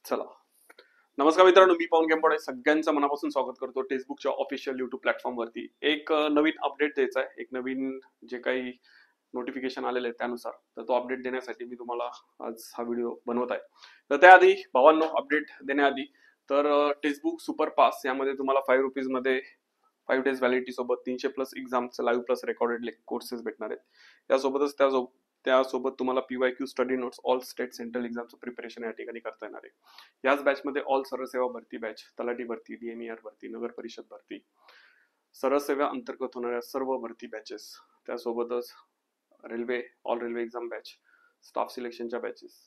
चला, नमस्कार मित्रांनो, मी पवन केंपडे सगळ्यांचं मनापासून स्वागत करतो टेक्स्टबुकच्या ऑफिशियल युट्यूब प्लॅटफॉर्मवरती. एक नवीन अपडेट द्यायचा आहे, एक नवीन जे काही नोटिफिकेशन आलेले आहे त्यानुसार, तर तो अपडेट देण्यासाठी मी तुम्हाला आज हा व्हिडिओ बनवत आहे. तर त्याआधी भावांनो, अपडेट देण्याआधी तर टेक्स्टबुक सुपर पास यामध्ये तुम्हाला 5 रुपीज मध्ये 5 डेज व्हॅलिडिटी सोबत 300+ एक्झामचे लाईव्ह प्लस रेकॉर्डेड कोर्सेस भेटणार आहेत. त्यासोबतच त्यासोबत तुम्हाला PYQ study notes all state central एक्झामचं preparation या ठिकाणी करता येणार आहे. याच बॅचमध्ये ऑल सरळ सेवा भरती बॅच, तलाठी भरती, DMER भरती, नगर परिषद भरती, सरळ सेवा अंतर्गत होणाऱ्या सर्व भरती बॅचेस, त्यासोबतच railway all railway exam batch, staff सिलेक्शनच्या बॅचेस,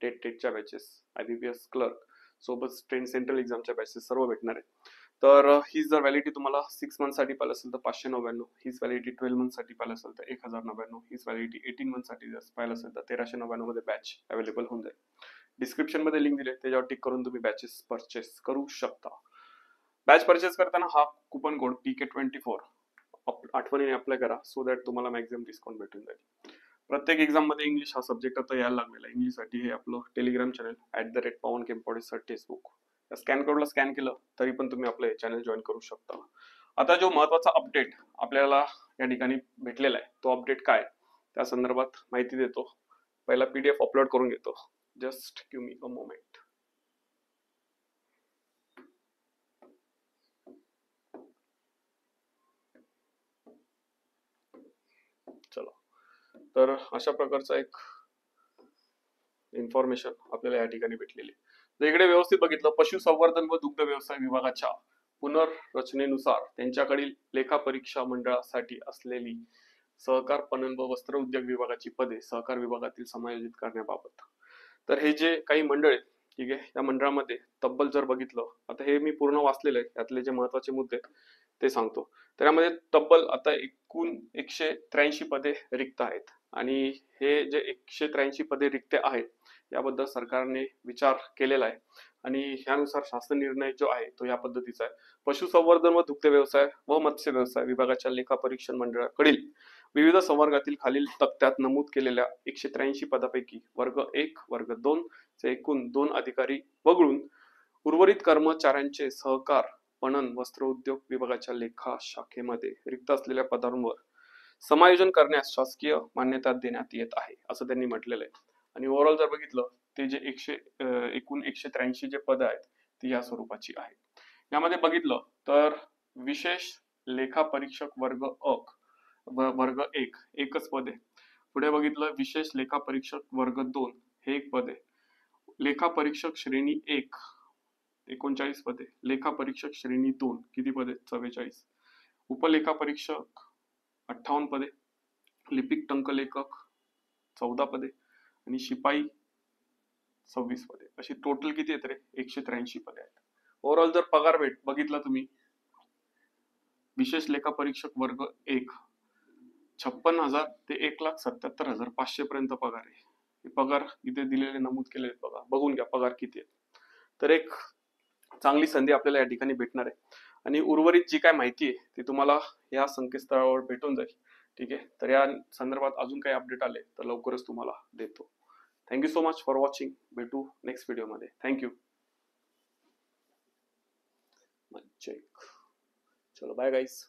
टेटच्या बॅचेस, IBPS क्लर्क सोबत ट्रेन सेंट्रल एक्झामच्या बॅचेस सर्व भेटणार आहे. तर ही जर व्हॅलिडिटी तुम्हाला 6 मंथसाठी पाहिजे असेल तर 599, हीच व्हॅलिडिटी 12 मंथसाठी पाहिजे असेल तर 1099, हीच व्हॅलिडिटी 18 मंथसाठी पाहिजे असेल तर 1399 मध्ये बॅच अवेलेबल होऊन जाईल. डिस्क्रिप्शन मध्ये लिंक दिले, त्याच्यावर टिक करून तुम्ही बॅचेस परचेस करू शकता. बॅच परचेस करताना हा कुपन कोड PK24 आठवणीने अप्लाय करा, सो दॅट तुम्हाला मॅक्झिमम डिस्काउंट भेटून जाईल. प्रत्येक एक्झाम मध्ये इंग्लिश हा सब्जेक्ट आता यायला लागलेला आहे. इंग्लिशसाठी हे आपलं टेलिग्राम चॅनल @पवन केंपडे सर टेक्स्टबुक, स्कॅन कोडला स्कॅन केलं तरी पण तुम्ही आपलं चॅनल जॉईन करू शकता. आता जो महत्वाचा अपडेट आपल्याला या ठिकाणी भेटलेला आहे, तो अपडेट काय त्या संदर्भात माहिती देतो. पहिला PDF अपलोड करून घेतो. Just give me a moment. चला, तर अशा प्रकारचा एक इन्फॉर्मेशन आपल्याला या ठिकाणी भेटलेली. तर इकडे व्यवस्थित बघितलं, पशुसंवर्धन व दुग्ध व्यवसाय विभागाच्या पुनर्रचनेनुसार त्यांच्याकडील लेखापरीक्षा मंडळासाठी असलेली सहकार पणन व वस्त्र उद्योग विभागाची पदे सहकार विभागातील समायोजित करण्याबाबत. तर हे जे काही मंडळ आहेत, ठीक आहे, या मंडळामध्ये तब्बल जर बघितलं, आता हे मी पूर्ण वाचलेलं आहे, त्यातले जे महत्वाचे मुद्दे ते सांगतो. तर यामध्ये तब्बल आता एकूण 183 पदे रिक्त आहेत आणि हे जे 183 पदे रिक्त आहेत याबद्दल सरकारने विचार केलेला आहे आणि यानुसार शासन निर्णय जो आहे तो या पद्धतीचा आहे. पशुसंवर्धन व दुग्ध व्यवसाय व मत्स्य व्यवसाय विभागाच्या लेखापरीक्षण मंडळाकडील विविध संवर्गातील खालील तक्त्यात नमूद केलेल्या 183 पदापैकी वर्ग 1, वर्ग 2 चे एकूण 2 अधिकारी वगळून उर्वरित कर्मचाऱ्यांचे सहकार पणन वस्त्र उद्योग विभागाच्या लेखा शाखेमध्ये रिक्त असलेल्या पदांवर समायोजन करण्यास शासकीय मान्यता देण्यात येत आहे, असं त्यांनी म्हटलेलं आहे. आणि ओव्हरऑल जर बघितलं, ते जे एकूण 183 जे पद आहेत ती या स्वरूपाची आहेत. यामध्ये बघितलं तर विशेष लेखा परीक्षक वर्ग वर्ग 1 एकच पद आहे. पुढे बघितलं विशेष लेखा परीक्षक वर्ग 2 हे एक पद आहे. लेखा परीक्षक श्रेणी 1 39 पदे, लेखा परीक्षक श्रेणी 2 किती पदे 44, उपलेखा परीक्षक 58 पदे, लिपिक टंकलेखक 14 पदे आणि शिपाई 26 पदे, अशी टोटल किती आहेत रे 183 पदे आहेत. ओव्हरऑल जर पगार बघितला तुम्ही, विशेष लेखा परीक्षक वर्ग 1 56,000 ते 1,77,500 पर्यंत पगार आहे. हे पगार इथे दिलेले नमूद केलेले बघा, बघून घ्या पगार किती आहे. तर एक चांगली संधी आपल्याला या ठिकाणी भेटणार आहे आणि उर्वरित जी काय माहिती आहे ती तुम्हाला या संकेतस्थळावर भेटून जाईल. ठीक आहे, तर या संदर्भात अजून काही अपडेट आले तर लवकरच तुम्हाला देतो. Thank you so much for watching. भेटू नेक्स्ट व्हिडिओमध्ये. थँक्यू. चलो बाय गाईज.